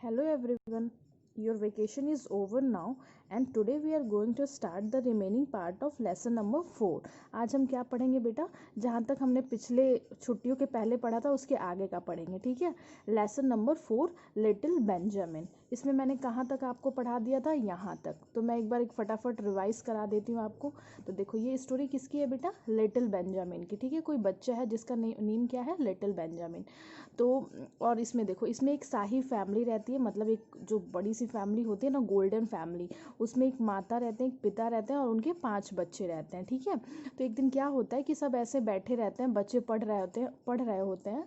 Hello everyone, your vacation is over now and today we are going to start the remaining part of lesson number 4. आज हम क्या पढ़ेंगे बेटा? जहाँ तक हमने पिछले छुट्टियों के पहले पढ़ा था उसके आगे का पढ़ेंगे, ठीक है? Lesson number 4, little Benjamin. इसमें मैंने कहाँ तक आपको पढ़ा दिया था? यहाँ तक. तो मैं एक बार फटाफट रिवाइज करा देती हूँ आपको. तो देखो ये स्टोरी किसकी है बेटा? लिटिल बेंजामिन की, ठीक है? कोई बच्चा है जिसका नेम क्या है? Little Benjamin. तो और इसमें देखो, इसमें एक शाही फैमिली रहती है, मतलब एक जो बड़ी सी फैमिली होती है ना, गोल्डन फैमिली. उसमें एक माता रहते हैं, एक पिता रहते हैं और उनके 5 बच्चे रहते हैं, ठीक है? तो एक दिन क्या होता है कि सब ऐसे बैठे रहते हैं, बच्चे पढ़ रहे होते हैं.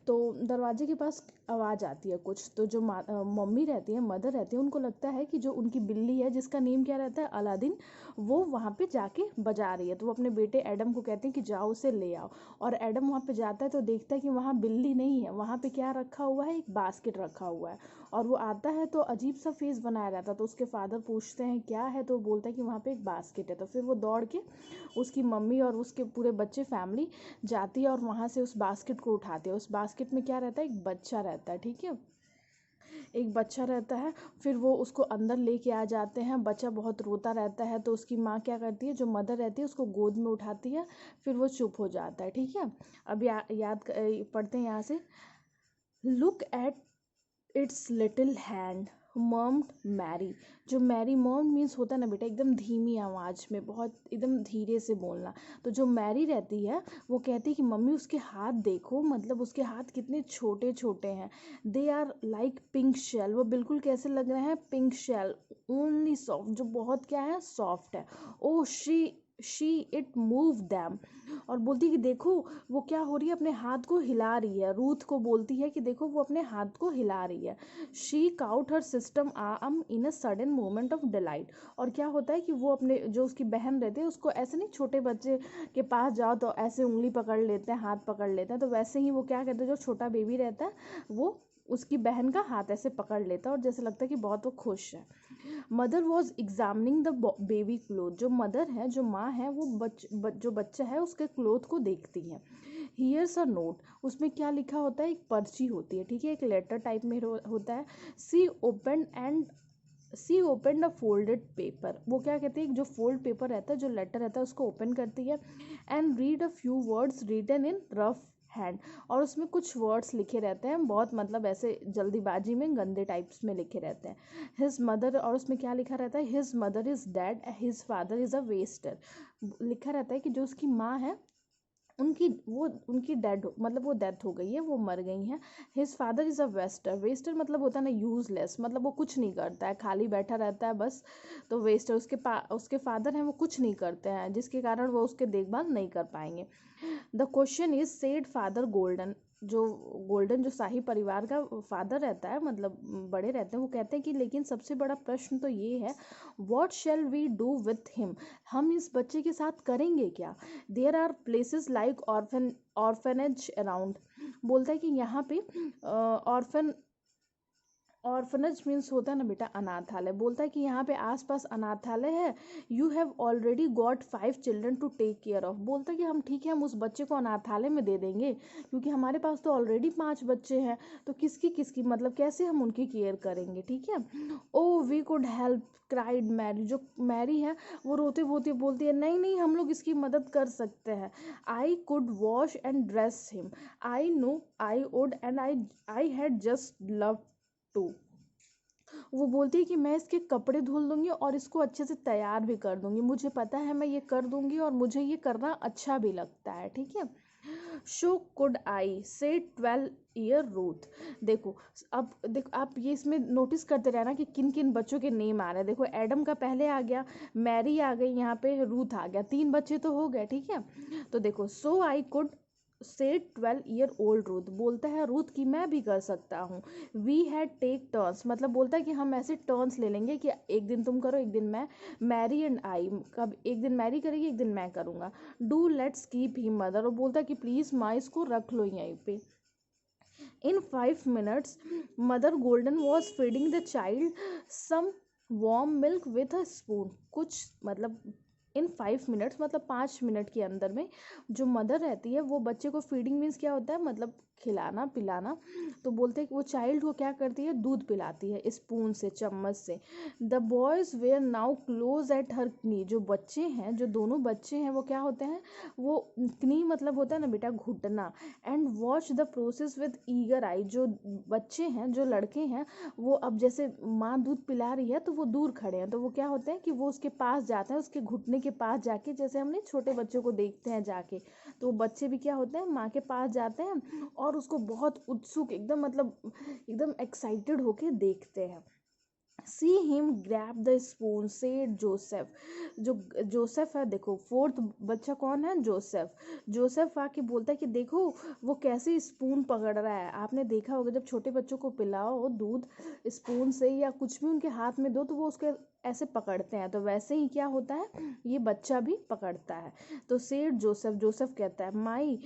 तो दरवाजे के पास आवाज़ आती है कुछ. तो जो मम्मी रहती है, मदर रहती है, उनको लगता है कि जो उनकी बिल्ली है जिसका नेम क्या रहता है? अलादीन, वो वहाँ पे जाके बजा रही है. तो वो अपने बेटे एडम को कहते हैं कि जाओ उसे ले आओ. और एडम वहाँ पे जाता है तो देखता है कि वहाँ बिल्ली नहीं है, वहाँ पे क्या रखा हुआ है? एक बास्केट रखा हुआ है. और वो आता है तो अजीब सा फेस बनाया रहता है. तो उसके फादर पूछते हैं क्या है, तो वो बोलता है कि वहाँ पे एक बास्केट है. तो फिर वो दौड़ के उसकी मम्मी और उसके पूरे बच्चे फैमिली जाती है और वहाँ से उस बास्केट को उठाती है. उस बास्केट में क्या रहता है? एक बच्चा रहता है, ठीक है? एक बच्चा रहता है. फिर वो उसको अंदर लेके आ जाते हैं. बच्चा बहुत रोता रहता है तो उसकी माँ क्या करती है, जो मदर रहती है, उसको गोद में उठाती है. फिर वो चुप हो जाता है, ठीक है? अब पढ़ते हैं यहाँ से. Look at its little hand, murmured Mary. जो मैरी, मर्म मीन्स होता है ना बेटा एकदम धीमी आवाज़ में, बहुत एकदम धीरे से बोलना. तो जो मैरी रहती है वो कहती है कि मम्मी उसके हाथ देखो, मतलब उसके हाथ कितने छोटे छोटे हैं. They are like pink shell. वो बिल्कुल कैसे लग रहे हैं? Pink shell. ओनली सॉफ्ट, जो बहुत क्या है? सॉफ्ट है. Oh she it move them. और बोलती है कि देखो वो क्या हो रही है, अपने हाथ को हिला रही है. रूथ को बोलती है कि देखो वो अपने हाथ को हिला रही है. She cout her system arm in a sudden moment of delight. और क्या होता है कि वो अपने जो उसकी बहन रहती है उसको ऐसे नहीं, छोटे बच्चे के पास जाओ तो ऐसे उंगली पकड़ लेते हैं, हाथ पकड़ लेते हैं, तो वैसे ही वो क्या कहते हैं, जो छोटा बेबी रहता है वो उसकी बहन का हाथ ऐसे पकड़ लेता है और जैसे लगता है कि बहुत वो खुश है. Mother was examining the baby cloth. जो मदर है, जो माँ है, वो जो बच्चा है उसके क्लोथ को देखती है. Here's a note. उसमें क्या लिखा होता है? एक पर्ची होती है, ठीक है? एक लेटर टाइप में होता है. She open and she open a folded paper. वो क्या कहते हैं, जो फोल्ड पेपर रहता है, जो लेटर रहता है, उसको ओपन करती है. And read a few words written in rough hand. और उसमें कुछ वर्ड्स लिखे रहते हैं, बहुत मतलब ऐसे जल्दीबाजी में गंदे टाइप्स में लिखे रहते हैं. His mother. और उसमें क्या लिखा रहता है? His mother is dead, his father is a Wester. लिखा रहता है कि जो उसकी माँ है उनकी डेड, मतलब वो डेथ हो गई है, वो मर गई हैं. His father is a Wester. Wester मतलब होता है ना यूजलेस, मतलब वो कुछ नहीं करता है, खाली बैठा रहता है बस. तो वेस्टर. उसके फादर हैं, वो कुछ नहीं करते हैं, जिसके कारण वो उसके देखभाल नहीं कर पाएंगे. The question is said father golden. जो शाही परिवार का फादर रहता है, मतलब बड़े रहते हैं, वो कहते हैं कि लेकिन सबसे बड़ा प्रश्न तो ये है, what shall we do with him. हम इस बच्चे के साथ करेंगे क्या? There are places like orphanage around. बोलता है कि यहाँ पे ऑर्फन ऑर्फनेज मीन्स होता है ना बेटा अनाथालय. बोलता है कि यहाँ पे आसपास अनाथालय है. You have already got 5 children to take care of. बोलता है कि हम ठीक है, हम उस बच्चे को अनाथालय में दे देंगे क्योंकि हमारे पास तो ऑलरेडी 5 बच्चे हैं. तो किसकी मतलब कैसे हम उनकी केयर करेंगे, ठीक है? Oh we could help, cried Mary. जो मैरी है वो रोते रोते बोलती है, नहीं नहीं हम लोग इसकी मदद कर सकते हैं. I could wash and dress him. I know I would and I had just love to. वो बोलती है कि मैं इसके कपड़े धुल दूंगी और इसको अच्छे से तैयार भी कर दूंगी. मुझे पता है मैं ये कर दूंगी और मुझे ये करना अच्छा भी लगता है, ठीक है? शो कुड आई से 12 ईयर रूथ. देखो, देखो आप ये इसमें नोटिस करते रहना कि किन किन बच्चों के नेम आ रहे हैं. देखो एडम का पहले आ गया, मैरी आ गई, यहाँ पे रूथ आ गया, 3 बच्चे तो हो गए, ठीक है? तो देखो, सो I could say 12 year old Ruth. बोलता है रूथ की मैं भी कर सकता हूँ. We had take turns. मतलब बोलता है कि हम ऐसे टर्न्स ले लेंगे कि एक दिन तुम करो, एक दिन मैं. Mary and I. कब एक दिन मैरी करेगी, एक दिन मैं करूँगा. Do let's keep he mother. और बोलता है कि प्लीज़ माँ इसको रख लो यहीं पे. In 5 minutes, Mother Golden was feeding the child some warm milk with a spoon. कुछ मतलब इन 5 मिनट्स मतलब 5 मिनट के अंदर में जो मदर रहती है वो बच्चे को, फीडिंग मीन्स क्या होता है, मतलब खिलाना पिलाना। तो बोलते हैं कि वो चाइल्ड को क्या करती है, दूध पिलाती है स्पून से, चम्मच से। The boys were now close at her knee, जो बच्चे हैं, जो दोनों बच्चे हैं वो क्या होते हैं, वो नी मतलब होता है ना बेटा घुटना। And watch the process with eager eye, जो बच्चे हैं, जो लड़के हैं, वो अब जैसे माँ दूध पिला रही है तो वो दूर खड़े हैं, तो वो क्या होते हैं कि वो उसके पास जाते हैं, उसके घुटने के पास जाके, जैसे हमने छोटे बच्चों को देखते हैं जाके, तो वो बच्चे भी क्या होते हैं, माँ के पास जाते हैं और उसको बहुत उत्सुक एकदम मतलब एकदम एक्साइटेड होके देखते हैं। See him grab the spoon said Joseph, जो जोसेफ है, देखो फोर्थ बच्चा कौन है, जोसेफ। जोसेफ आके बोलता है कि देखो वो कैसे स्पून पकड़ रहा है। आपने देखा होगा जब छोटे बच्चों को पिलाओ दूध स्पून से या कुछ भी उनके हाथ में दो तो वो उसके ऐसे पकड़ते हैं, तो वैसे ही क्या होता है, ये बच्चा भी पकड़ता है। तो सेड जोसेफ, जोसेफ कहता है माई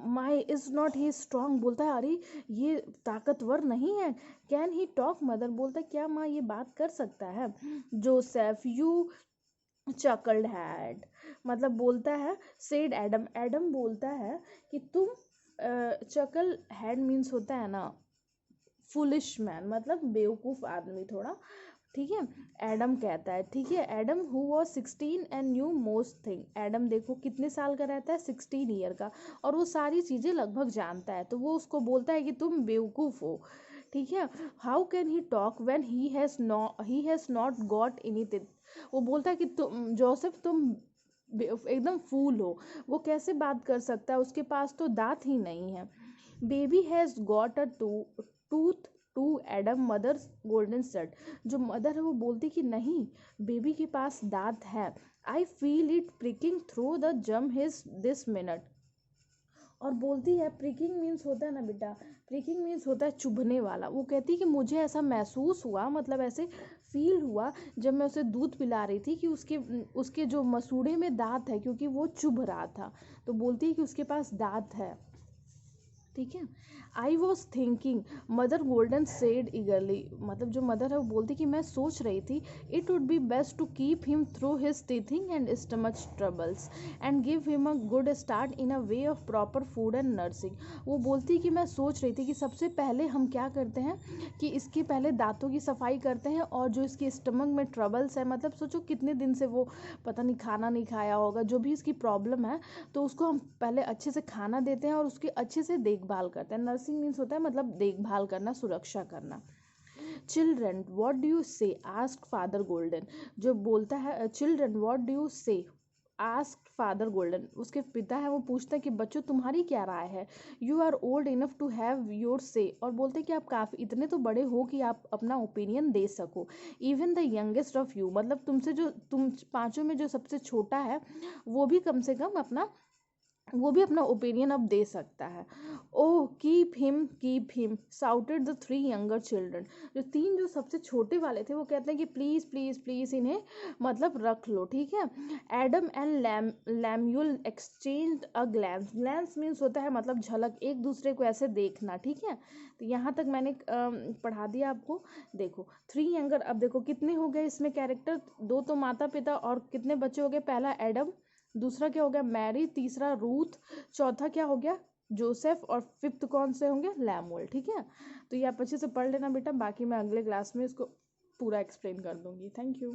माई इज नॉट ही स्ट्रांग, बोलता है अरे ये ताकतवर नहीं है। कैन ही टॉक, मदर बोलता है क्या माँ ये बात कर सकता है। जोसेफ यू चकल्ड हैड, मतलब बोलता है, सेड एडम, एडम बोलता है कि तुम, चकल हैड मीन्स होता है ना फुलिश मैन, मतलब बेवकूफ़ आदमी थोड़ा, ठीक है। एडम कहता है, ठीक है, Adam who was 16 and new most thing, Adam देखो कितने साल का रहता है, 16 ईयर का, और वो सारी चीज़ें लगभग जानता है, तो वो उसको बोलता है कि तुम बेवकूफ़ हो, ठीक है। How can he talk when he has not got anything, वो बोलता है कि तुम जोसेफ तुम एकदम फूल हो, वो कैसे बात कर सकता है, उसके पास तो दांत ही नहीं है। Baby has got a tooth to Adam, mother Golden said, जो मदर है वो बोलती कि नहीं बेबी के पास दांत है। I feel it pricking through the जम हिज दिस मिनट, और बोलती है प्रिकिंग मीन्स होता है ना बेटा, प्रिकिंग मीन्स होता है चुभने वाला। वो कहती है कि मुझे ऐसा महसूस हुआ, मतलब ऐसे फील हुआ जब मैं उसे दूध पिला रही थी कि उसके उसके जो मसूड़े में दांत है, क्योंकि वो चुभ रहा था, तो बोलती है कि उसके पास दांत है, ठीक है। I was thinking, mother golden said ईगरली, मतलब जो मदर है वो बोलती कि मैं सोच रही थी, it would be best to keep him through his teething and stomach troubles and give him a good start in a way of proper food and nursing. वो बोलती कि मैं सोच रही थी कि सबसे पहले हम क्या करते हैं कि इसके पहले दांतों की सफाई करते हैं, और जो इसके स्टमक में ट्रबल्स है, मतलब सोचो कितने दिन से वो पता नहीं खाना नहीं खाया होगा, जो भी इसकी प्रॉब्लम है, तो उसको हम पहले अच्छे से खाना देते हैं और उसकी अच्छे से देखभाल करते हैं। नर्सिंग मीन्स होता है मतलब देखभाल करना, सुरक्षा करना। चिल्ड्रन व्हाट डू यू से, आस्क फादर गोल्डन, जो बोलता है चिल्ड्रन व्हाट डू यू से, आस्क फादर गोल्डन, उसके पिता है वो पूछता है कि बच्चों तुम्हारी क्या राय है। You are old enough to have your say, और बोलते हैं कि आप काफ़ी इतने तो बड़े हो कि आप अपना ओपिनियन दे सको। Even the youngest of you, मतलब तुमसे जो तुम पांचों में जो सबसे छोटा है वो भी कम से कम अपना, वो भी अपना ओपिनियन अब दे सकता है। Oh keep him shouted the three younger children, जो तीन जो सबसे छोटे वाले थे वो कहते हैं कि प्लीज़ प्लीज़ प्लीज़ इन्हें मतलब रख लो, ठीक है। Adam and Lemuel exchange a glance, glance means होता है मतलब झलक, एक दूसरे को ऐसे देखना, ठीक है। तो यहाँ तक मैंने पढ़ा दिया आपको। देखो थ्री यंगर, अब देखो कितने हो गए इसमें कैरेक्टर, दो तो माता पिता, और कितने बच्चे हो गए, पहला एडम, दूसरा क्या हो गया मैरी, तीसरा रूथ, चौथा क्या हो गया जोसेफ, और फिफ्थ कौन से होंगे, लैमुएल, ठीक है। तो ये आप अच्छे से पढ़ लेना बेटा, बाकी मैं अगले क्लास में इसको पूरा एक्सप्लेन कर दूंगी। Thank you.